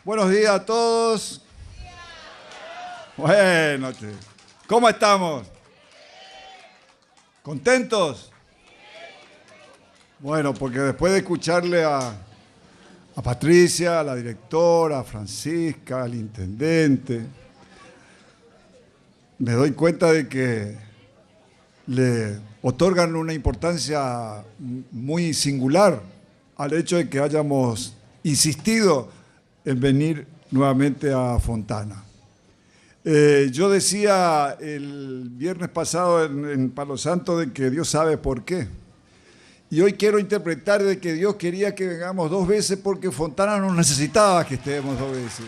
Buenos días a todos. Bueno, ¿cómo estamos? ¿Contentos? Bueno, porque después de escucharle a Patricia, a la directora, a Francisca, al intendente, me doy cuenta de que le otorgan una importancia muy singular al hecho de que hayamos insistido en venir nuevamente a Fontana. Yo decía el viernes pasado en Palo Santo de que Dios sabe por qué. Y hoy quiero interpretar de que Dios quería que vengamos 2 veces porque Fontana no necesitaba que estemos 2 veces.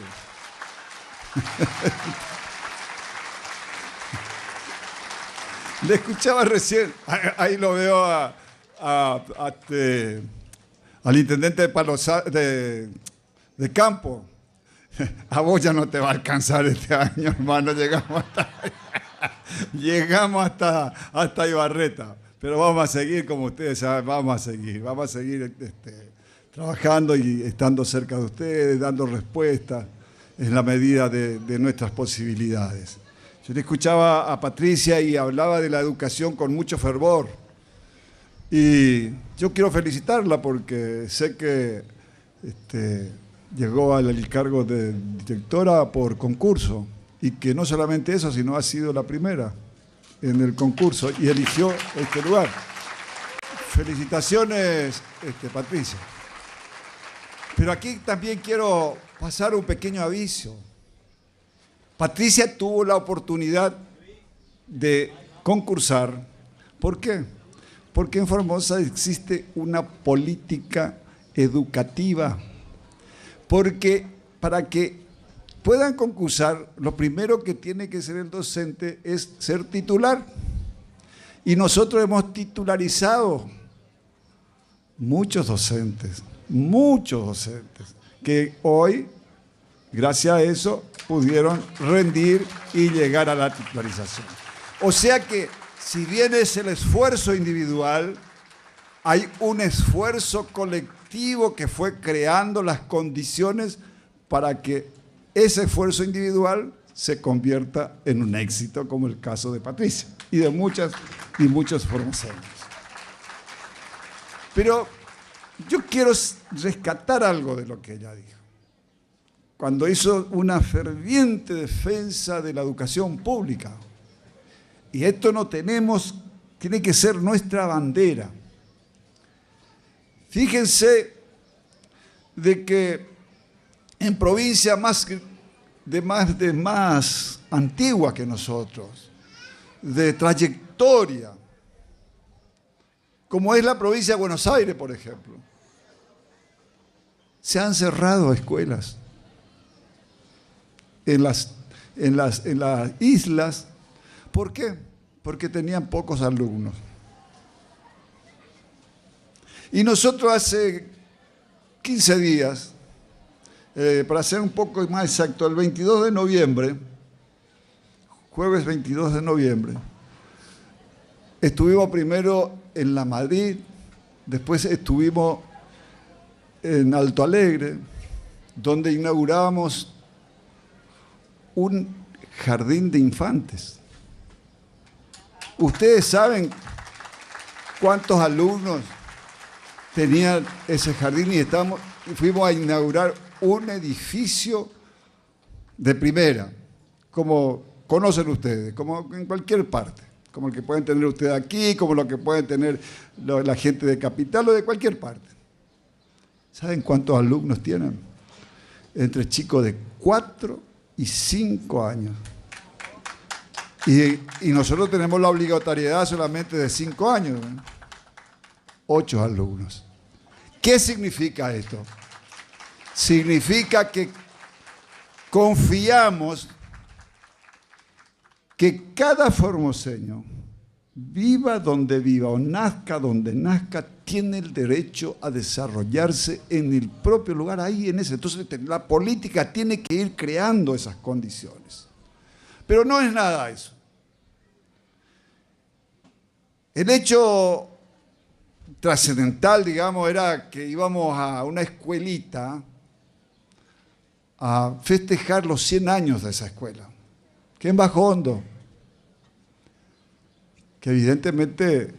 Le escuchaba recién, ahí lo veo al intendente de Campo. A vos ya no te va a alcanzar este año, hermano. Llegamos hasta Ibarreta. Pero vamos a seguir, como ustedes saben, vamos a seguir trabajando y estando cerca de ustedes, dando respuestas en la medida de nuestras posibilidades. Yo le escuchaba a Patricia y hablaba de la educación con mucho fervor. Y yo quiero felicitarla porque sé que llegó al cargo de directora por concurso y que no solamente eso, sino ha sido la primera en el concurso y eligió este lugar. Felicitaciones, Patricia. Pero aquí también quiero pasar un pequeño aviso. Patricia tuvo la oportunidad de concursar. ¿Por qué? Porque en Formosa existe una política educativa. Porque para que puedan concursar, lo primero que tiene que ser el docente es ser titular. Y nosotros hemos titularizado muchos docentes, que hoy, gracias a eso, pudieron rendir y llegar a la titularización. O sea que, si bien es el esfuerzo individual, hay un esfuerzo colectivo que fue creando las condiciones para que ese esfuerzo individual se convierta en un éxito, como el caso de Patricia y de muchos formoseños. Pero yo quiero rescatar algo de lo que ella dijo. Cuando hizo una ferviente defensa de la educación pública. Y esto tiene que ser nuestra bandera. Fíjense de que en provincias más antiguas que nosotros, de trayectoria, como es la provincia de Buenos Aires, por ejemplo, se han cerrado escuelas. En las islas. ¿Por qué? Porque tenían pocos alumnos. Y nosotros hace 15 días, para ser un poco más exacto, el 22 de noviembre, jueves 22 de noviembre, estuvimos primero en La Madrid, después estuvimos en Alto Alegre, donde inaugurábamos un jardín de infantes. ¿Ustedes saben cuántos alumnos tenía ese jardín? Y fuimos a inaugurar un edificio de primera, como conocen ustedes, como en cualquier parte, como el que pueden tener ustedes aquí, como lo que pueden tener la gente de Capital o de cualquier parte. ¿Saben cuántos alumnos tienen? Entre chicos de 4 y 5 años. Y nosotros tenemos la obligatoriedad solamente de 5 años, ¿no? 8 alumnos. ¿Qué significa esto? Significa que confiamos que cada formoseño, viva donde viva o nazca donde nazca, tiene el derecho a desarrollarse en el propio lugar, ahí en ese. Entonces la política tiene que ir creando esas condiciones. Pero no es nada eso. El hecho trascendental, digamos, era que íbamos a una escuelita a festejar los 100 años de esa escuela, que en Bajo Hondo, que evidentemente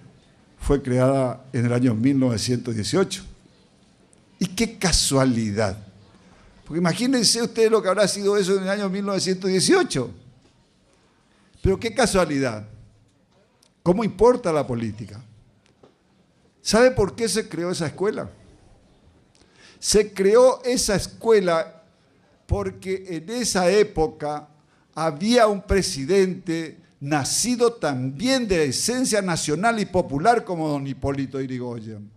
fue creada en el año 1918. Y qué casualidad, porque imagínense ustedes lo que habrá sido eso en el año 1918. Pero qué casualidad, ¿cómo importa la política? ¿Sabe por qué se creó esa escuela? Se creó esa escuela porque en esa época había un presidente nacido también de esencia nacional y popular como don Hipólito Yrigoyen.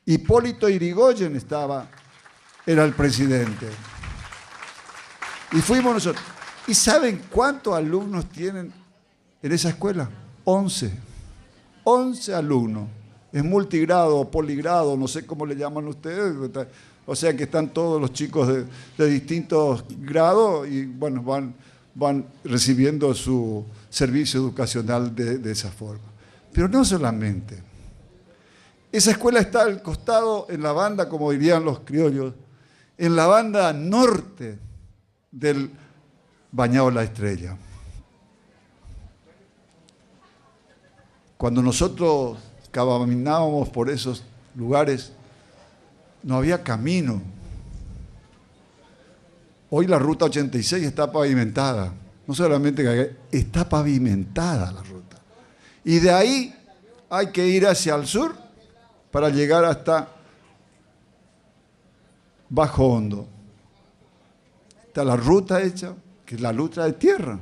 Hipólito Yrigoyen era el presidente. Y fuimos nosotros. ¿Y saben cuántos alumnos tienen en esa escuela? 11. 11 alumnos. Es multigrado o poligrado, no sé cómo le llaman ustedes. O sea que están todos los chicos de distintos grados y bueno, van recibiendo su servicio educacional de esa forma. Pero no solamente. Esa escuela está al costado, en la banda, como dirían los criollos, en la banda norte del Bañado La Estrella. Cuando nosotros caminábamos por esos lugares, no había camino. Hoy la ruta 86 está pavimentada. No solamente que está pavimentada la ruta. Y de ahí hay que ir hacia el sur para llegar hasta Bajo Hondo. Está la ruta hecha, que es la ruta de tierra.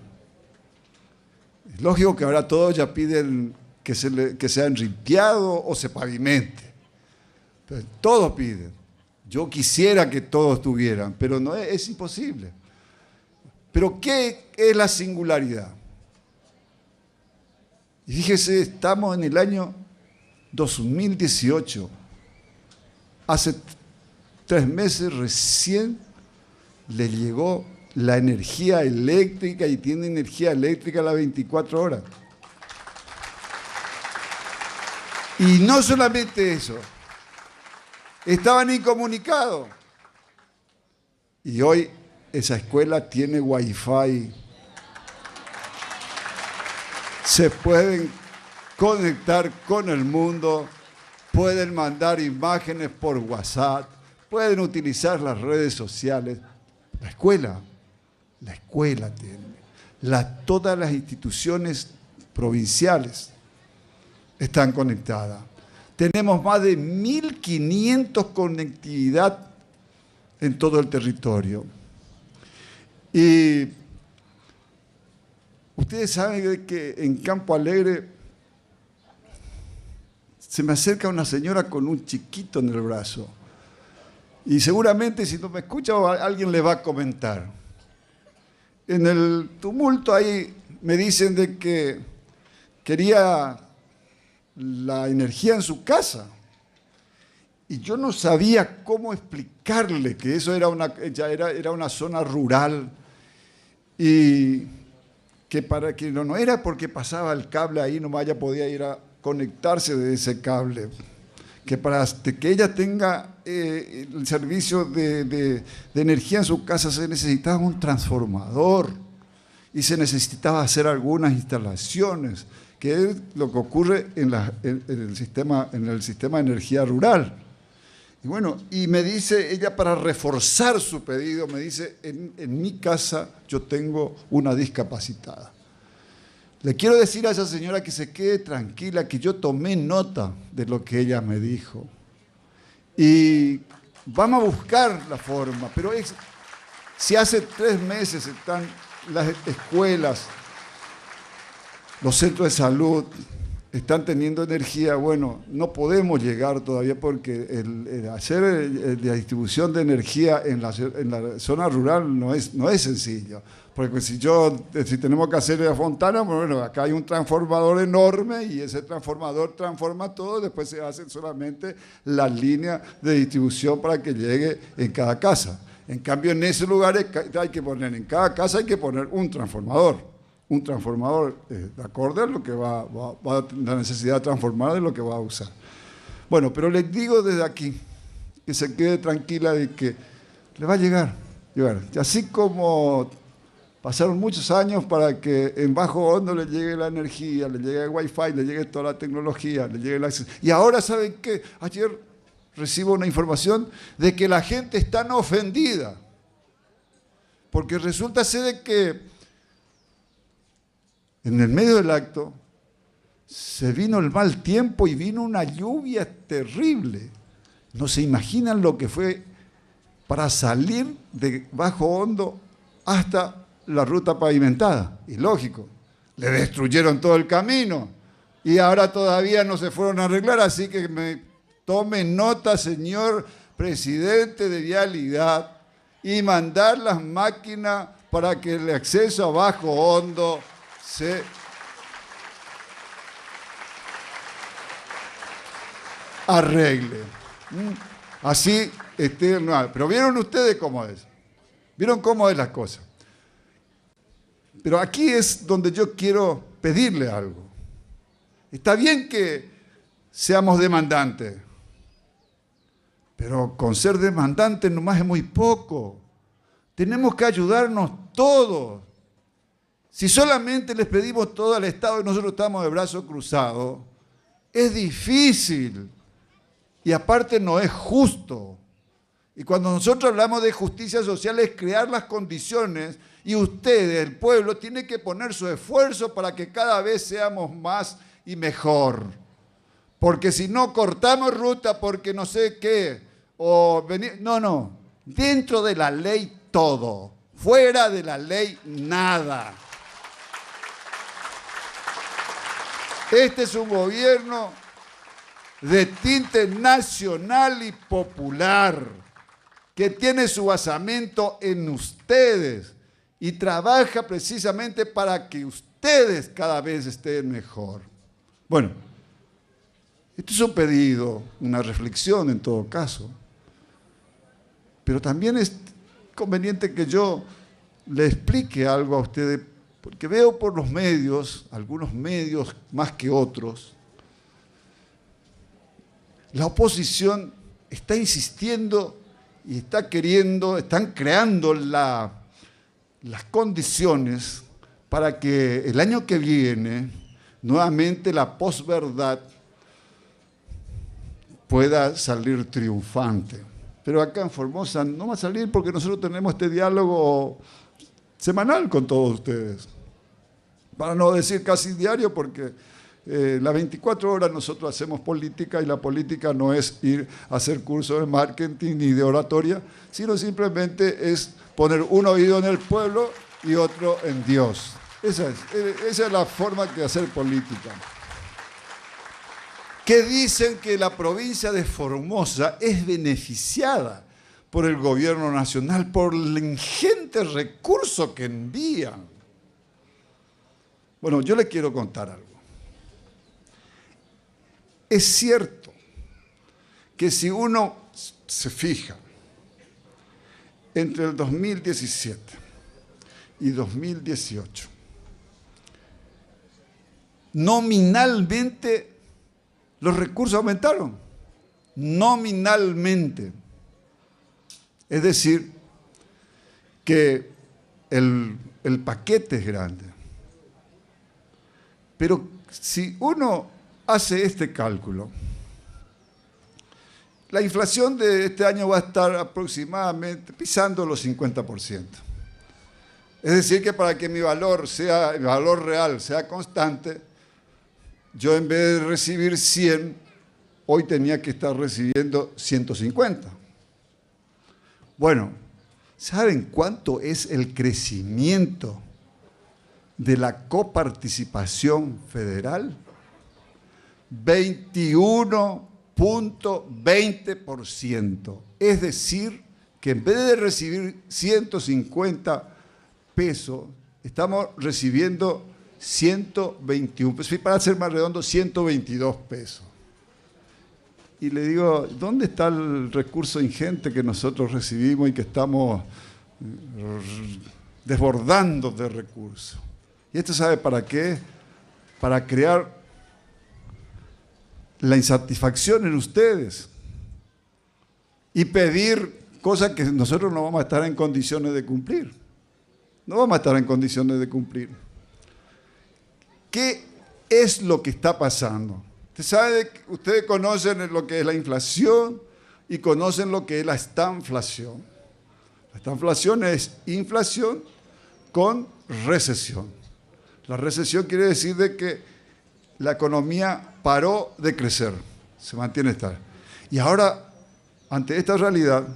Es lógico que ahora todos ya piden que sea enripiado o se pavimente. Entonces, todos piden. Yo quisiera que todos tuvieran, pero no es imposible. Pero ¿qué es la singularidad? Y fíjese, estamos en el año 2018. Hace 3 meses recién le llegó la energía eléctrica y tiene energía eléctrica a las 24 horas. Y no solamente eso, estaban incomunicados. Y hoy esa escuela tiene wifi. Se pueden conectar con el mundo, pueden mandar imágenes por WhatsApp, pueden utilizar las redes sociales. La escuela tiene. Todas las instituciones provinciales están conectadas. Tenemos más de 1.500 conectividad en todo el territorio. Y ustedes saben que en Campo Alegre se me acerca una señora con un chiquito en el brazo. Y seguramente si no me escucha alguien le va a comentar. En el tumulto ahí me dicen de que quería la energía en su casa. Y yo no sabía cómo explicarle que eso era una zona rural y que para que no era porque pasaba el cable ahí, no vaya podía ir a conectarse de ese cable. Que para que ella tenga el servicio de energía en su casa se necesitaba un transformador y se necesitaba hacer algunas instalaciones, que es lo que ocurre en el sistema de energía rural. Y bueno, y me dice ella, para reforzar su pedido, me dice, en mi casa yo tengo una discapacitada. Le quiero decir a esa señora que se quede tranquila, que yo tomé nota de lo que ella me dijo. Y vamos a buscar la forma, pero si hace 3 meses están las escuelas, los centros de salud, están teniendo energía, bueno, no podemos llegar todavía porque hacer la distribución de energía en la zona rural no es sencillo. Porque si tenemos que hacer la fontana, bueno, acá hay un transformador enorme y ese transformador transforma todo, después se hace solamente la línea de distribución para que llegue en cada casa. En cambio, en esos lugares en cada casa hay que poner un transformador de acuerdo a lo que va la necesidad de transformar de lo que va a usar. Bueno, pero les digo desde aquí, que se quede tranquila de que le va a llegar. Y bueno, y así como pasaron muchos años para que en Bajo Hondo le llegue la energía, le llegue el Wi-Fi, le llegue toda la tecnología, le llegue el acceso. Y ahora, ¿saben qué? Ayer recibo una información de que la gente está tan ofendida. Porque resulta ser de que en el medio del acto se vino el mal tiempo y vino una lluvia terrible. No se imaginan lo que fue para salir de Bajo Hondo hasta la ruta pavimentada. Y lógico, le destruyeron todo el camino y ahora todavía no se fueron a arreglar, así que tome nota, señor presidente de Vialidad, y mandar las máquinas para que el acceso a Bajo Hondo se arregle. Así, pero vieron ustedes cómo es. Vieron cómo es las cosas. Pero aquí es donde yo quiero pedirle algo. Está bien que seamos demandantes, pero con ser demandantes nomás es muy poco. Tenemos que ayudarnos todos. Si solamente les pedimos todo al Estado y nosotros estamos de brazos cruzados, es difícil. Y aparte no es justo. Y cuando nosotros hablamos de justicia social es crear las condiciones y ustedes, el pueblo, tiene que poner su esfuerzo para que cada vez seamos más y mejor. Porque si no cortamos ruta porque no sé qué, no, dentro de la ley todo, fuera de la ley nada. Este es un gobierno de tinte nacional y popular, que tiene su basamento en ustedes y trabaja precisamente para que ustedes cada vez estén mejor. Bueno, esto es un pedido, una reflexión en todo caso, pero también es conveniente que yo le explique algo a ustedes, porque veo por los medios, algunos medios más que otros, la oposición está insistiendo y están creando las condiciones para que el año que viene nuevamente la posverdad pueda salir triunfante. Pero acá en Formosa no va a salir porque nosotros tenemos este diálogo semanal con todos ustedes. Para no decir casi diario, porque las 24 horas nosotros hacemos política y la política no es ir a hacer cursos de marketing ni de oratoria, sino simplemente es poner un oído en el pueblo y otro en Dios. Esa es la forma de hacer política. Que dicen que la provincia de Formosa es beneficiada por el gobierno nacional por el ingente recurso que envían. Bueno, yo les quiero contar algo. Es cierto que si uno se fija entre el 2017 y 2018, nominalmente los recursos aumentaron. Nominalmente. Es decir, que el paquete es grande. Pero si uno hace este cálculo, la inflación de este año va a estar aproximadamente pisando los 50%. Es decir, que para que el valor real sea constante, yo en vez de recibir 100, hoy tenía que estar recibiendo 150. Bueno, ¿saben cuánto es el crecimiento de la coparticipación federal? 21.20%. Es decir, que en vez de recibir 150 pesos, estamos recibiendo 121 pesos. Para ser más redondo, 122 pesos. Y le digo, ¿dónde está el recurso ingente que nosotros recibimos y que estamos desbordando de recursos? ¿Y esto sabe para qué? Para crear la insatisfacción en ustedes y pedir cosa que nosotros no vamos a estar en condiciones de cumplir. No vamos a estar en condiciones de cumplir. ¿Qué es lo que está pasando? Ustedes conocen lo que es la inflación y conocen lo que es la estanflación. La estanflación es inflación con recesión. La recesión quiere decir de que la economía paró de crecer, se mantiene estable. Y ahora, ante esta realidad,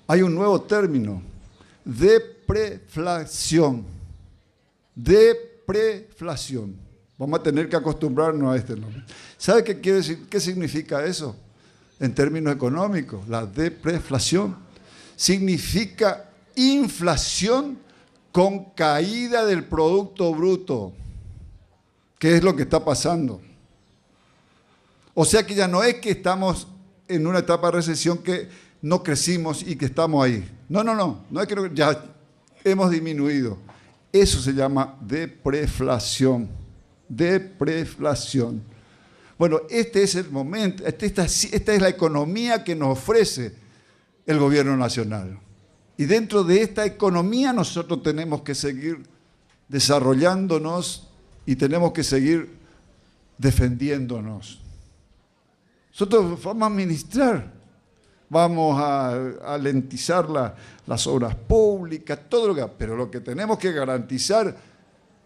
hay un nuevo término, depreflación. Depreflación. Vamos a tener que acostumbrarnos a este nombre. ¿Sabe qué quiere decir? ¿Qué significa eso en términos económicos? La depreflación significa inflación con caída del Producto Bruto. ¿Qué es lo que está pasando? O sea que ya no es que estamos en una etapa de recesión que no crecimos y que estamos ahí. No es que ya hemos disminuido. Eso se llama depreflación. Depreflación. Bueno, este es el momento, esta es la economía que nos ofrece el gobierno nacional. Y dentro de esta economía nosotros tenemos que seguir desarrollándonos y tenemos que seguir defendiéndonos. Nosotros vamos a administrar, vamos a alentizar las obras públicas, todo lo que... Pero lo que tenemos que garantizar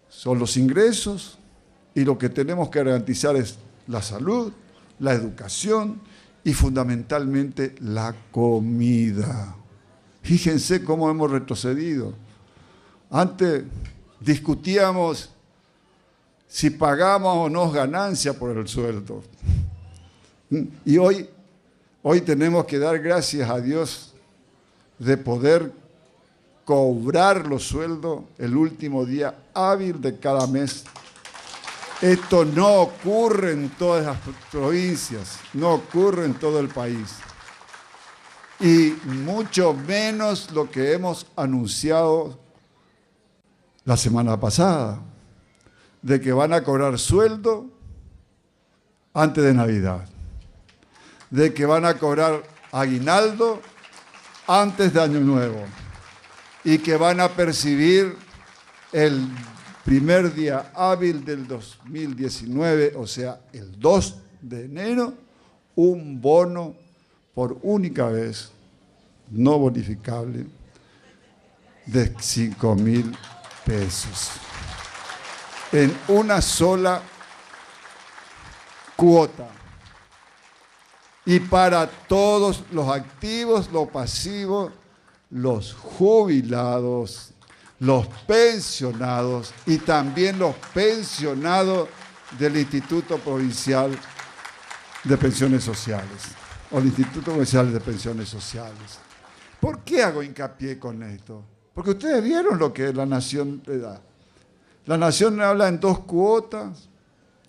son los ingresos y lo que tenemos que garantizar es la salud, la educación y fundamentalmente la comida. Fíjense cómo hemos retrocedido. Antes discutíamos si pagamos o no ganancia por el sueldo. Y hoy tenemos que dar gracias a Dios de poder cobrar los sueldos el último día hábil de cada mes. Esto no ocurre en todas las provincias, no ocurre en todo el país. Y mucho menos lo que hemos anunciado la semana pasada, de que van a cobrar sueldo antes de Navidad, de que van a cobrar aguinaldo antes de Año Nuevo y que van a percibir el primer día hábil del 2019, o sea, el 2 de enero, un bono por única vez, no bonificable, de 5.000 pesos. En una sola cuota. Y para todos los activos, los pasivos, los jubilados, los pensionados y también los pensionados del Instituto Provincial de Pensiones Sociales o el Instituto Provincial de Pensiones Sociales. ¿Por qué hago hincapié con esto? Porque ustedes vieron lo que la Nación le da. La Nación habla en 2 cuotas,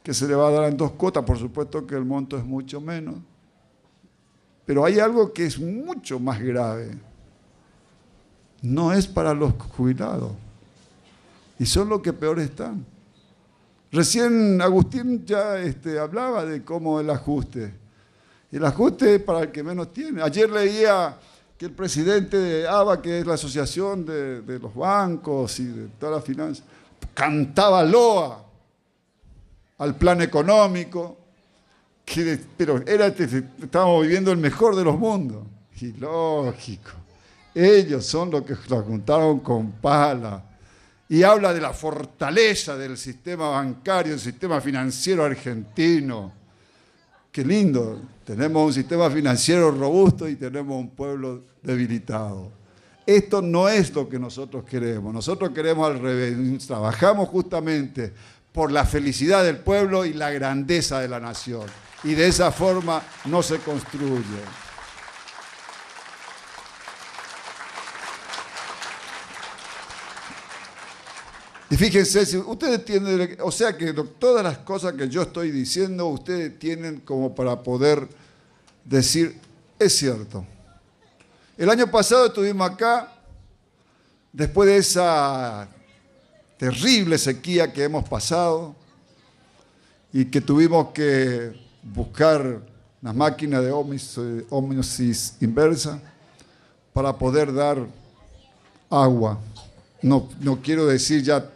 que se le va a dar en 2 cuotas, por supuesto que el monto es mucho menos, pero hay algo que es mucho más grave. No es para los jubilados. Y son los que peor están. Recién Agustín ya hablaba de cómo el ajuste. El ajuste es para el que menos tiene. Ayer leía que el presidente de ABA, que es la asociación de los bancos y de todas las finanzas, cantaba loa al plan económico, pero estábamos viviendo el mejor de los mundos. Y lógico. Ellos son los que la juntaron con pala. Y habla de la fortaleza del sistema bancario, del sistema financiero argentino. Qué lindo. Tenemos un sistema financiero robusto y tenemos un pueblo debilitado. Esto no es lo que nosotros queremos. Nosotros queremos al revés. Trabajamos justamente por la felicidad del pueblo y la grandeza de la nación. Y de esa forma no se construye. Y fíjense, si ustedes tienen, o sea que todas las cosas que yo estoy diciendo, ustedes tienen como para poder decir, es cierto. El año pasado estuvimos acá, después de esa terrible sequía que hemos pasado y que tuvimos que buscar unas máquinas de ósmosis inversa para poder dar agua. No quiero decir ya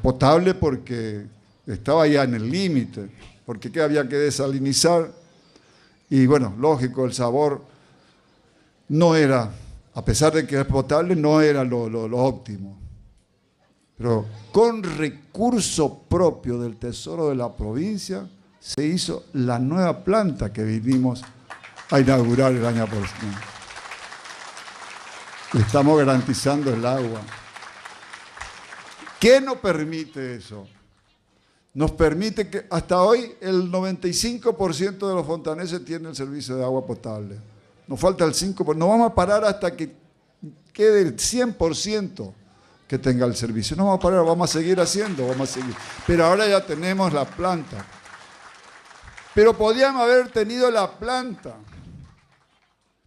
potable porque estaba ya en el límite, porque había que desalinizar y bueno, lógico, el sabor no era, a pesar de que es potable, no era lo óptimo. Pero con recurso propio del Tesoro de la provincia se hizo la nueva planta que vinimos a inaugurar el año próximo. Le estamos garantizando el agua. ¿Qué nos permite eso? Nos permite que hasta hoy el 95% de los fontaneses tienen el servicio de agua potable. Nos falta el 5%. No vamos a parar hasta que quede el 100% que tenga el servicio. No vamos a parar, vamos a seguir haciendo, vamos a seguir. Pero ahora ya tenemos la planta. Pero podíamos haber tenido la planta.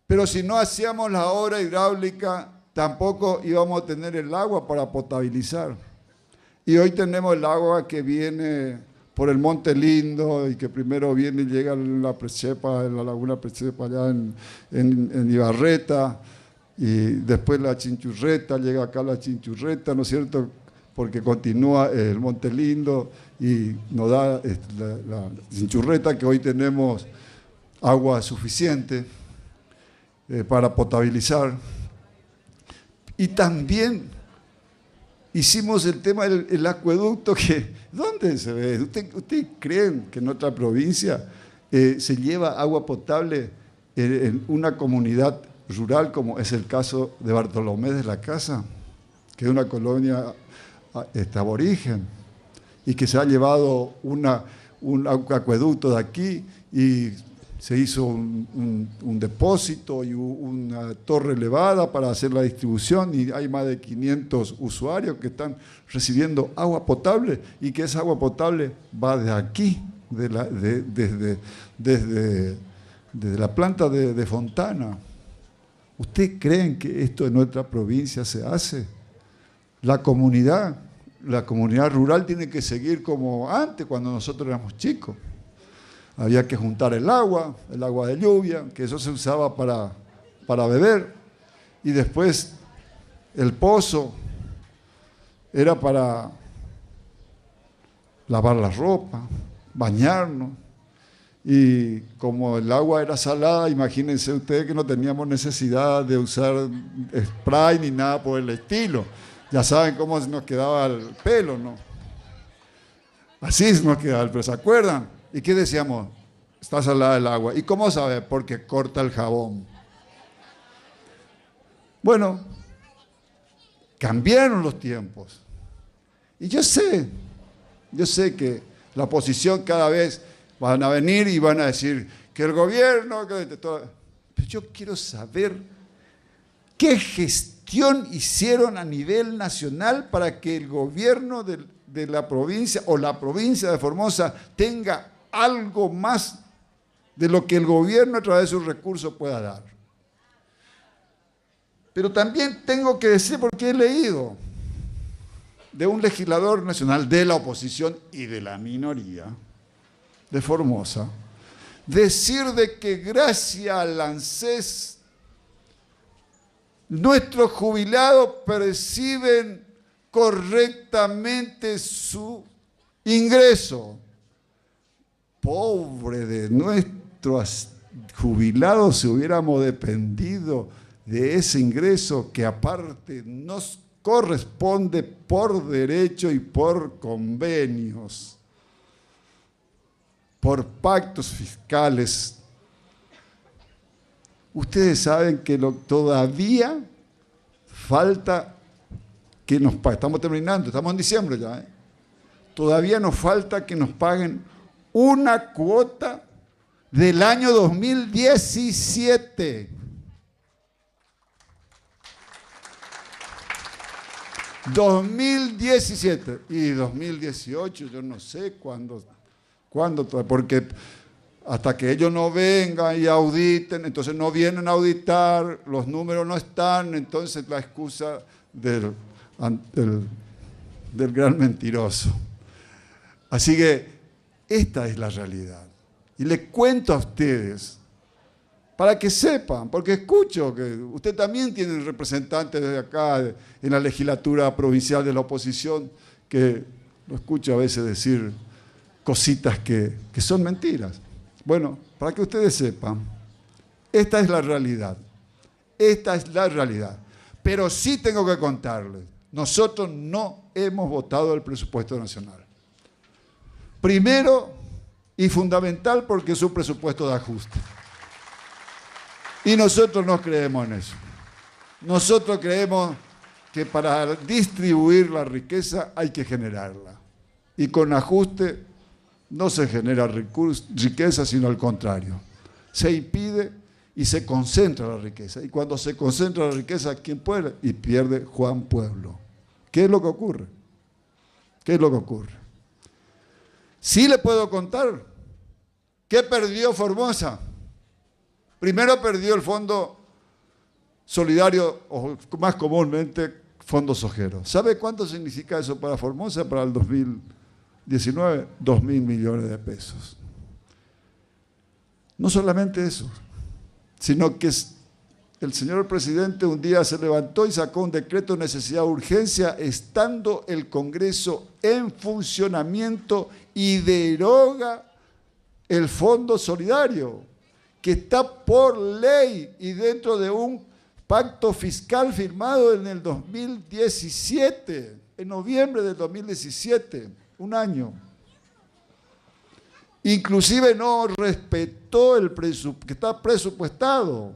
Pero si no hacíamos la obra hidráulica, tampoco íbamos a tener el agua para potabilizar. Y hoy tenemos el agua que viene por el Monte Lindo y que primero viene y llega a la Presepa, en la laguna Presepa allá en Ibarreta, y después la Chinchurreta, llega acá la Chinchurreta, ¿no es cierto?, porque continúa el Monte Lindo y nos da la Chinchurreta, que hoy tenemos agua suficiente para potabilizar. Y también hicimos el tema del acueducto, que ¿dónde se ve? ¿Ustedes creen que en otra provincia se lleva agua potable en una comunidad rural, como es el caso de Bartolomé de la Casa, que es una colonia aborigen, y que se ha llevado un acueducto de aquí y se hizo un depósito y una torre elevada para hacer la distribución, y hay más de 500 usuarios que están recibiendo agua potable, y que esa agua potable va de aquí, desde la planta de Fontana. ¿Ustedes creen que esto en nuestra provincia se hace? La comunidad rural tiene que seguir como antes, cuando nosotros éramos chicos. Había que juntar el agua de lluvia, que eso se usaba para beber, y después el pozo era para lavar la ropa, bañarnos, y como el agua era salada, imagínense ustedes que no teníamos necesidad de usar spray ni nada por el estilo. Ya saben cómo nos quedaba el pelo, ¿no? Así nos quedaba el pelo, ¿se acuerdan? ¿Y qué decíamos? Está salada el agua. ¿Y cómo sabe? Porque corta el jabón. Bueno, cambiaron los tiempos. Y yo sé que la oposición cada vez van a venir y van a decir que el gobierno... Pero yo quiero saber qué gestión hicieron a nivel nacional para que el gobierno de la provincia o la provincia de Formosa tenga algo más de lo que el gobierno a través de sus recursos pueda dar. Pero también tengo que decir, porque he leído de un legislador nacional de la oposición y de la minoría de Formosa, decir de que gracias al ANSES nuestros jubilados perciben correctamente su ingreso. Pobre de nuestros jubilados si hubiéramos dependido de ese ingreso que aparte nos corresponde por derecho y por convenios, por pactos fiscales. Ustedes saben que todavía falta que nos paguen. Estamos terminando, estamos en diciembre ya, ¿eh? Todavía nos falta que nos paguen una cuota del año 2017. 2017 y 2018, yo no sé cuándo, porque hasta que ellos no vengan y auditen, entonces no vienen a auditar, los números no están, entonces la excusa del gran mentiroso. Así que esta es la realidad. Y les cuento a ustedes, para que sepan, porque escucho que usted también tiene representantes de acá en la legislatura provincial de la oposición que lo escucho a veces decir cositas que son mentiras. Bueno, para que ustedes sepan, esta es la realidad. Esta es la realidad. Pero sí tengo que contarles, nosotros no hemos votado el presupuesto nacional. Primero y fundamental porque es un presupuesto de ajuste. Y nosotros no creemos en eso. Nosotros creemos que para distribuir la riqueza hay que generarla. Y con ajuste no se genera riqueza, sino al contrario. Se impide y se concentra la riqueza. Y cuando se concentra la riqueza, ¿quién puede? Y pierde Juan Pueblo. ¿Qué es lo que ocurre? ¿Qué es lo que ocurre? Sí le puedo contar. ¿Qué perdió Formosa? Primero perdió el Fondo Solidario, o más comúnmente, Fondo Sojero. ¿Sabe cuánto significa eso para Formosa para el 2019? 2.000 millones de pesos. No solamente eso, sino que el señor presidente un día se levantó y sacó un decreto de necesidad de urgencia, estando el Congreso en funcionamiento, y deroga el Fondo Solidario, que está por ley y dentro de un pacto fiscal firmado en el 2017, en noviembre del 2017, un año. Inclusive no respetó el presupuesto que está presupuestado,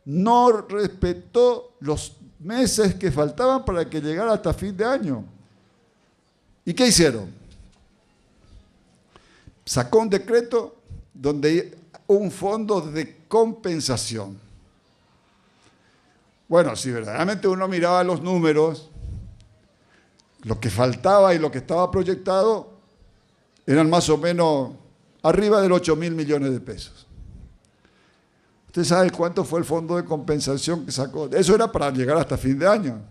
no respetó los meses que faltaban para que llegara hasta fin de año. ¿Y qué hicieron? Sacó un decreto donde un fondo de compensación. Bueno, si verdaderamente uno miraba los números, lo que faltaba y lo que estaba proyectado eran más o menos arriba de 8.000 millones de pesos. ¿Usted sabe cuánto fue el fondo de compensación que sacó? Eso era para llegar hasta fin de año.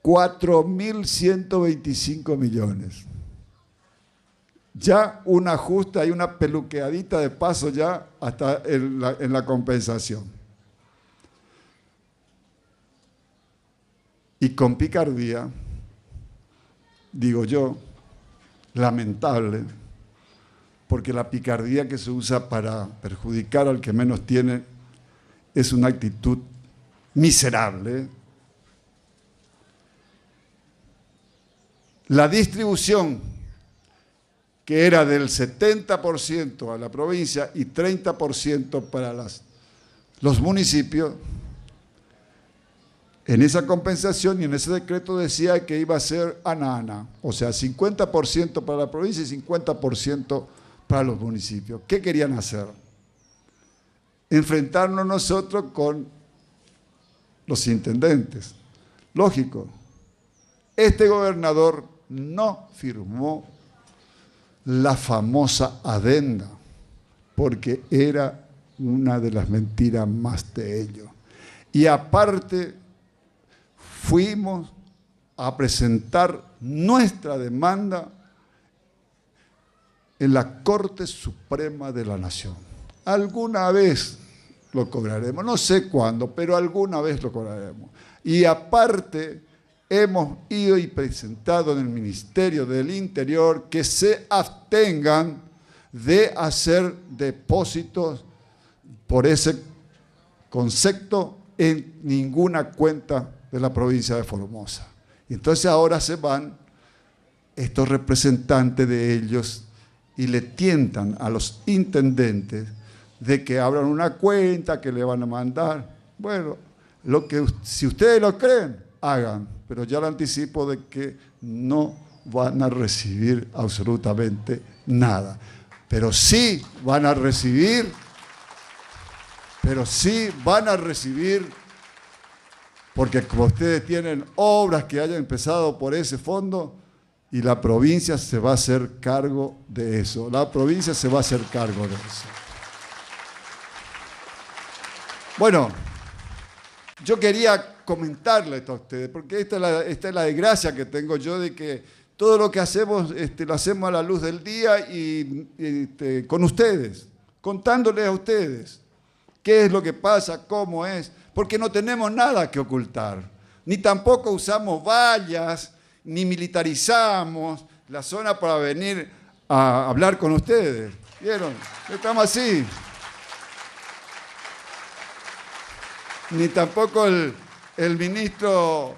4.125 millones. Ya un ajuste, hay una peluqueadita de paso ya hasta en la compensación. Y con picardía, digo yo, lamentable, porque la picardía que se usa para perjudicar al que menos tiene es una actitud miserable. La distribución, que era del 70% a la provincia y 30% para los municipios, en esa compensación y en ese decreto decía que iba a ser ana, o sea, 50% para la provincia y 50% para los municipios. ¿Qué querían hacer? Enfrentarnos nosotros con los intendentes. Lógico, este gobernador no firmó la famosa adenda, porque era una de las mentiras más de ellos. Y aparte, fuimos a presentar nuestra demanda en la Corte Suprema de la Nación. Alguna vez lo cobraremos, no sé cuándo, pero alguna vez lo cobraremos. Y aparte, hemos ido y presentado en el Ministerio del Interior que se abstengan de hacer depósitos por ese concepto en ninguna cuenta de la provincia de Formosa. Y entonces ahora se van estos representantes de ellos y le tientan a los intendentes de que abran una cuenta, que le van a mandar. Bueno, si ustedes lo creen, hagan, pero ya le anticipo de que no van a recibir absolutamente nada. Pero sí van a recibir, porque como ustedes tienen obras que hayan empezado por ese fondo, y la provincia se va a hacer cargo de eso. La provincia se va a hacer cargo de eso. Bueno, yo quería comentarle esto a ustedes, porque esta es la desgracia que tengo yo de que Todo lo que hacemos, lo hacemos a la luz del día y con ustedes, contándoles a ustedes qué es lo que pasa, cómo es, porque no tenemos nada que ocultar, ni tampoco usamos vallas, ni militarizamos la zona para venir a hablar con ustedes. ¿Vieron? Estamos así. Ni tampoco el ministro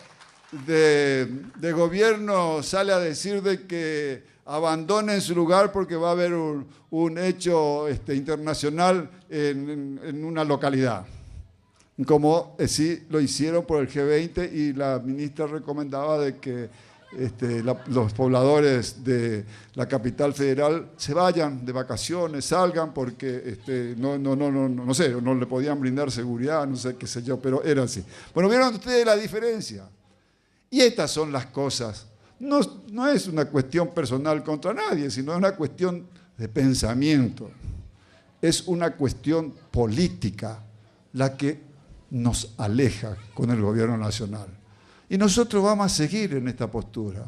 de gobierno sale a decir de que abandonen su lugar porque va a haber un hecho internacional en una localidad, como sí lo hicieron por el G20, y la ministra recomendaba de que los pobladores de la capital federal se vayan de vacaciones, salgan, porque no sé, no le podían brindar seguridad, no sé qué sé yo, pero era así. Bueno, ¿vieron ustedes la diferencia? Y estas son las cosas. No es una cuestión personal contra nadie, sino una cuestión de pensamiento. Es una cuestión política la que nos aleja con el gobierno nacional. Y nosotros vamos a seguir en esta postura.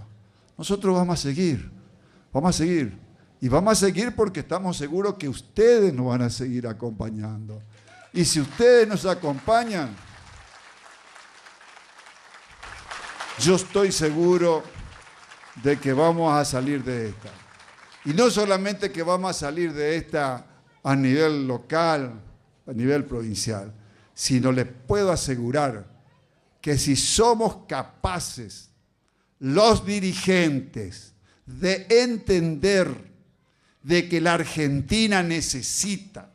Nosotros vamos a seguir. Y vamos a seguir porque estamos seguros que ustedes nos van a seguir acompañando. Y si ustedes nos acompañan, yo estoy seguro de que vamos a salir de esta. Y no solamente que vamos a salir de esta a nivel local, a nivel provincial, sino les puedo asegurar que si somos capaces, los dirigentes, de entender de que la Argentina necesita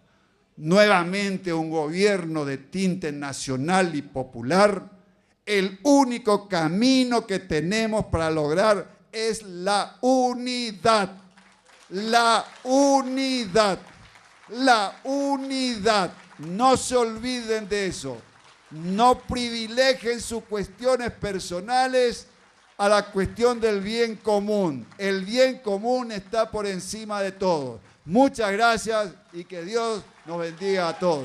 nuevamente un gobierno de tinte nacional y popular, el único camino que tenemos para lograr es la unidad. La unidad. La unidad. No se olviden de eso. No privilegien sus cuestiones personales a la cuestión del bien común. El bien común está por encima de todo. Muchas gracias y que Dios nos bendiga a todos.